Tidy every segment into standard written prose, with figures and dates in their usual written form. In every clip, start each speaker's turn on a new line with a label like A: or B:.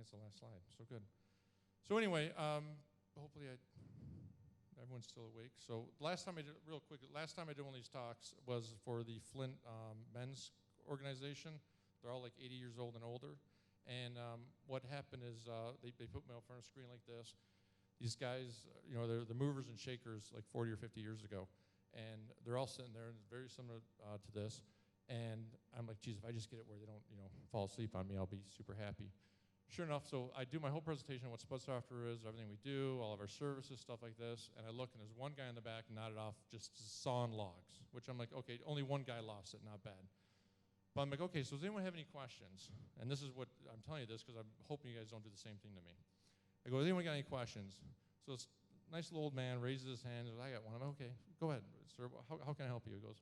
A: that's the last slide. So good. So anyway, hopefully everyone's still awake. So last time I did, real quick, last time I did one of these talks was for the Flint men's organization. They're all like 80 years old and older. And what happened is they put me up front of a screen like this. These guys, they're the movers and shakers like 40 or 50 years ago. And they're all sitting there, and it's very similar to this. And I'm like, geez, if I just get it where they don't, fall asleep on me, I'll be super happy. Sure enough, so I do my whole presentation on what Spud Software is, everything we do, all of our services, stuff like this. And I look, and there's one guy in the back nodded off just sawing logs, which I'm like, okay, only one guy lost it, not bad. But I'm like, okay, so does anyone have any questions? And this is what, I'm telling you this because I'm hoping you guys don't do the same thing to me. I go, has anyone got any questions? So this nice little old man raises his hand and goes, I got one. I'm like, okay, go ahead, sir, how can I help you? He goes,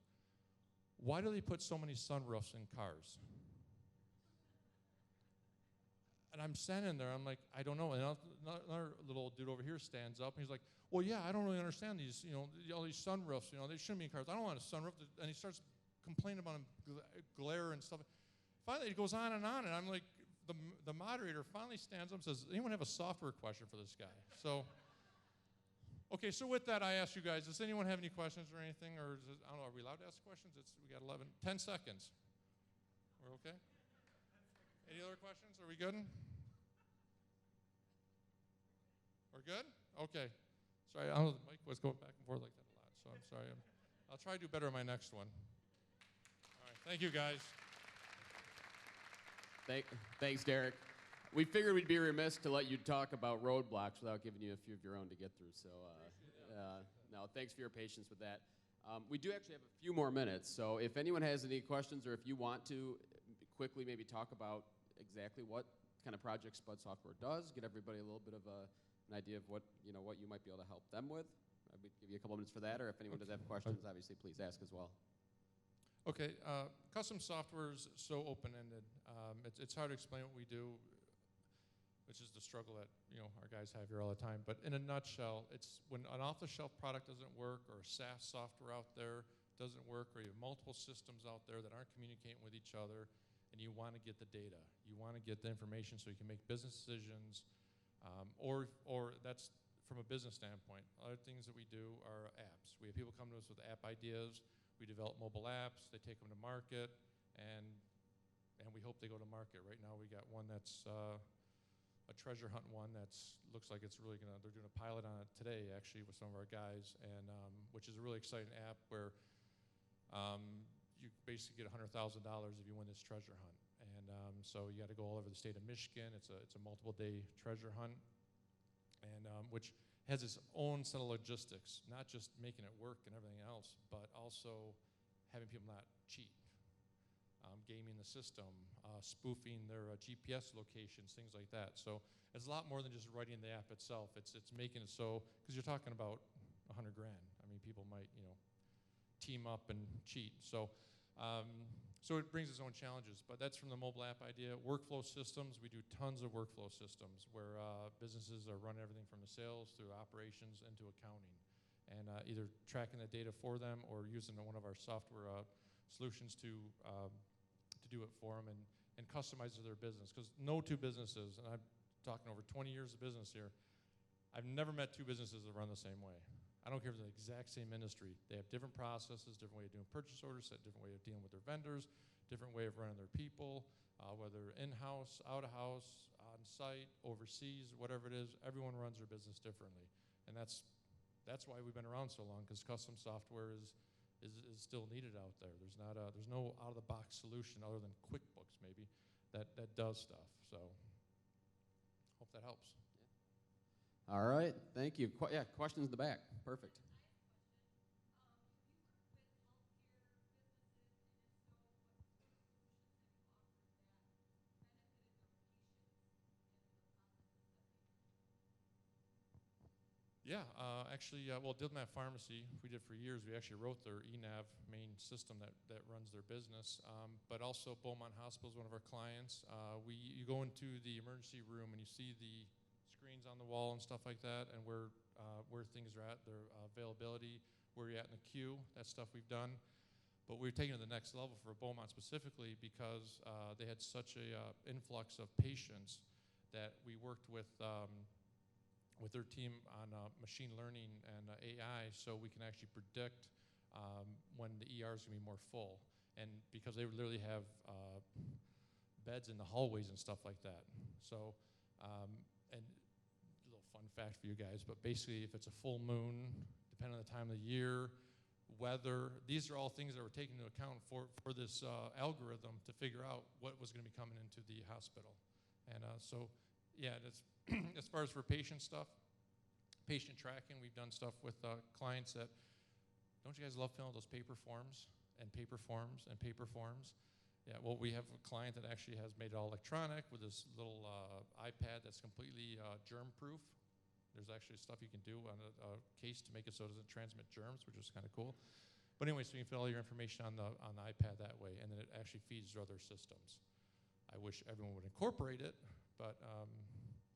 A: why do they put so many sunroofs in cars? And I'm standing there, I'm like, I don't know. And another little dude over here stands up, and he's like, well, yeah, I don't really understand these, all these sunroofs, they shouldn't be in cars. I don't want a sunroof. And he starts complaining about glare and stuff. Finally, it goes on, and I'm like, the moderator finally stands up and says, anyone have a software question for this guy? So, okay, so with that, I ask you guys, does anyone have any questions or anything? Or I don't know, are we allowed to ask questions? We got 10 seconds. We're okay? Any other questions? Are we good? We're good? Okay. Sorry, I don't know, the mic was going back and forth like that a lot, so I'm sorry. I'll try to do better on my next one. All right, thank you, guys.
B: Thanks, Derek. We figured we'd be remiss to let you talk about roadblocks without giving you a few of your own to get through, so no, thanks for your patience with that. We do actually have a few more minutes, so if anyone has any questions or if you want to quickly maybe talk about exactly what kind of project Spud Software does, get everybody a little bit of an idea of what you might be able to help them with. I would give you a couple minutes for that, or if anyone does have questions, obviously please ask as well.
A: Okay, custom software is so open-ended. It's hard to explain what we do, which is the struggle that our guys have here all the time. But in a nutshell, it's when an off-the-shelf product doesn't work, or a SaaS software out there doesn't work, or you have multiple systems out there that aren't communicating with each other, and you want to get the data. You want to get the information so you can make business decisions, or that's from a business standpoint. Other things that we do are apps. We have people come to us with app ideas. We develop mobile apps. They take them to market, and we hope they go to market. Right now, we got one that's a treasure hunt one that's looks like it's really they're doing a pilot on it today actually with some of our guys, and which is a really exciting app where you basically get $100,000 if you win this treasure hunt. And so you got to go all over the state of Michigan. It's a multiple day treasure hunt, and which has its own set of logistics, not just making it work and everything else, but also having people not cheat. Gaming the system, spoofing their GPS locations, things like that. So it's a lot more than just writing the app itself. It's making it so, because you're talking about $100,000. I mean, people might team up and cheat. So so it brings its own challenges. But that's from the mobile app idea. Workflow systems, we do tons of workflow systems where businesses are running everything from the sales through operations into accounting, and either tracking the data for them or using one of our software solutions to do it for them and customize their business. Because no two businesses, and I'm talking over 20 years of business here, I've never met two businesses that run the same way. I don't care if they're the exact same industry. They have different processes, different way of doing purchase orders, different way of dealing with their vendors, different way of running their people, whether in-house, out-of-house, on-site, overseas, whatever it is, everyone runs their business differently. And that's why we've been around so long, because custom software is still needed out there. There's no out-of-the-box solution other than QuickBooks maybe that does stuff. So hope that helps.
B: Yeah. All right, thank you. Yeah, questions in the back. Perfect.
A: Yeah, actually, well, Dildmap Pharmacy, we did for years. We actually wrote their eNav main system that runs their business. But also Beaumont Hospital is one of our clients. You go into the emergency room and you see the screens on the wall and stuff like that, and where things are at, their availability, where you're at in the queue. That stuff we've done. But we're taking it to the next level for Beaumont specifically because they had such a influx of patients that we worked with their team on machine learning and AI, so we can actually predict when the ER is going to be more full. And because they literally have beds in the hallways and stuff like that. So, and a little fun fact for you guys, but basically if it's a full moon, depending on the time of the year, weather, these are all things that were taken into account for this algorithm to figure out what was going to be coming into the hospital. And so, yeah, that's as far as for patient stuff, patient tracking, we've done stuff with clients that, don't you guys love filling out those paper forms and paper forms and paper forms? Yeah, well, we have a client that actually has made it all electronic with this little iPad that's completely germ-proof. There's actually stuff you can do on a case to make it so it doesn't transmit germs, which is kind of cool. But anyway, so you can fill all your information on the iPad that way, and then it actually feeds to other systems. I wish everyone would incorporate it, but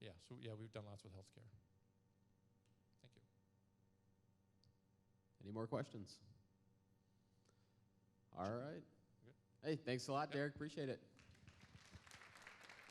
A: yeah, so yeah, we've done lots with healthcare. Thank you.
B: Any more questions? All right.
A: Good.
B: Hey, thanks a lot, Derek. Appreciate it.